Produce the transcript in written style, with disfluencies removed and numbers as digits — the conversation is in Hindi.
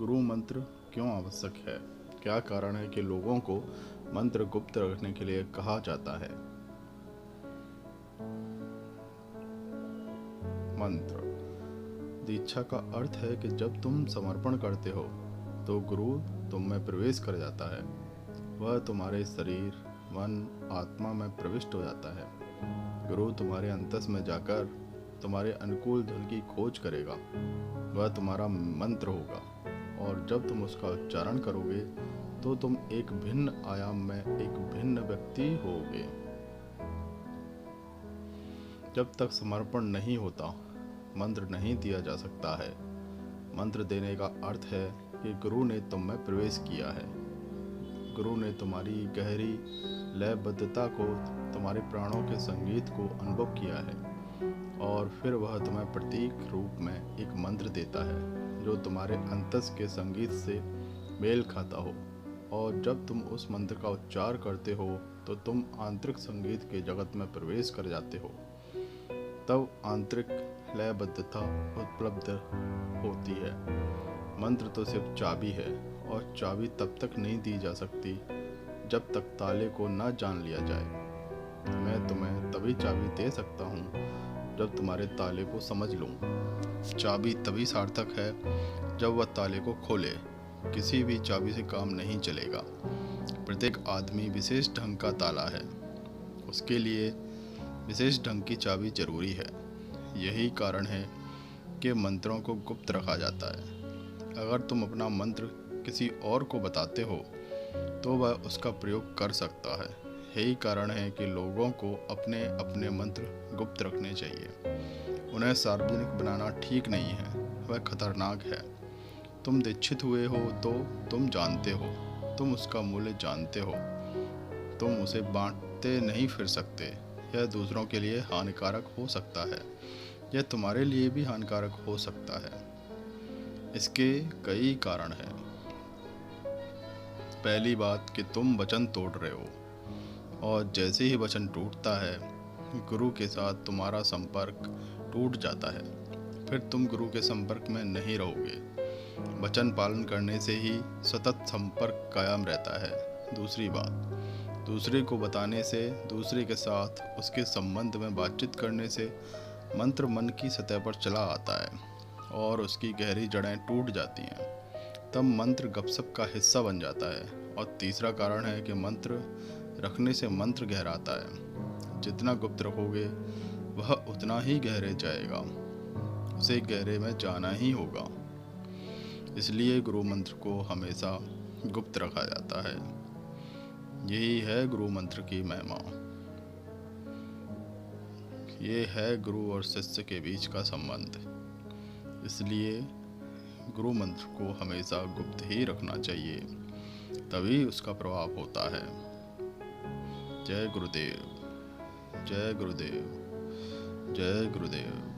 गुरु मंत्र क्यों आवश्यक है? क्या कारण है कि लोगों को मंत्र गुप्त रखने के लिए कहा जाता है? मंत्र दीक्षा का अर्थ है कि जब तुम समर्पण करते हो तो गुरु तुम में प्रवेश कर जाता है। वह तुम्हारे शरीर, मन, आत्मा में प्रविष्ट हो जाता है। गुरु तुम्हारे अंतस में जाकर तुम्हारे अनुकूल धुन की खोज करेगा। वह तुम्हारा मंत्र होगा और जब तुम उसका उच्चारण करोगे तो तुम एक भिन्न आयाम में एक भिन्न व्यक्ति होगे। जब तक समर्पण नहीं होता मंत्र नहीं दिया जा सकता है। मंत्र देने का अर्थ है कि गुरु ने तुम में प्रवेश किया है। गुरु ने तुम्हारी गहरी लयबद्धता को, तुम्हारे प्राणों के संगीत को अनुभव किया है और फिर वह तुम्हें प्रतीक रूप में एक मंत्र देता है जो तुम्हारे अंतस के संगीत से मेल खाता हो। और जब तुम उस मंत्र का उच्चार करते हो तो तुम आंतरिक संगीत के जगत में प्रवेश कर जाते हो। तब आंतरिक लयबद्धता उपलब्ध होती है। मंत्र तो सिर्फ चाबी है और चाबी तब तक नहीं दी जा सकती जब तक ताले को न जान लिया जाए। मैं तुम्हें तभी चाबी दे सकता हूँ जब तुम्हारे ताले को समझ लूँ। चाबी तभी सार्थक है जब वह ताले को खोले। किसी भी चाबी से काम नहीं चलेगा। प्रत्येक आदमी विशेष ढंग का ताला है। उसके लिए विशेष ढंग की चाबी जरूरी है। यही कारण है कि मंत्रों को गुप्त रखा जाता है। अगर तुम अपना मंत्र किसी और को बताते हो तो वह उसका प्रयोग कर सकता है। यही कारण है कि लोगों को अपने अपने मंत्र गुप्त रखने चाहिए। उन्हें सार्वजनिक बनाना ठीक नहीं है, वह खतरनाक है। तुम दीक्षित हुए हो तो तुम जानते हो, तुम उसका मूल्य जानते हो। तुम उसे बांटते नहीं फिर सकते। यह दूसरों के लिए हानिकारक हो सकता है, यह तुम्हारे लिए भी हानिकारक हो सकता है। इसके कई कारण हैं। पहली बात कि तुम वचन तोड़ रहे हो और जैसे ही वचन टूटता है गुरु के साथ तुम्हारा संपर्क टूट जाता है। फिर तुम गुरु के संपर्क में नहीं रहोगे। वचन पालन करने से ही सतत संपर्क कायम रहता है। दूसरी बात, दूसरे को बताने से, दूसरे के साथ उसके संबंध में बातचीत करने से मंत्र मन की सतह पर चला आता है और उसकी गहरी जड़ें टूट जाती हैं। तब मंत्र गपशप का हिस्सा बन जाता है। और तीसरा कारण है कि मंत्र रखने से मंत्र गहराता है। जितना गुप्त रखोगे वह उतना ही गहरे जाएगा। उसे गहरे में जाना ही होगा। इसलिए गुरु मंत्र को हमेशा गुप्त रखा जाता है। यही है गुरु मंत्र की महिमा। ये है गुरु और शिष्य के बीच का संबंध। इसलिए गुरु मंत्र को हमेशा गुप्त ही रखना चाहिए, तभी उसका प्रभाव होता है। जय गुरुदेव, जय गुरुदेव, जय गुरुदेव।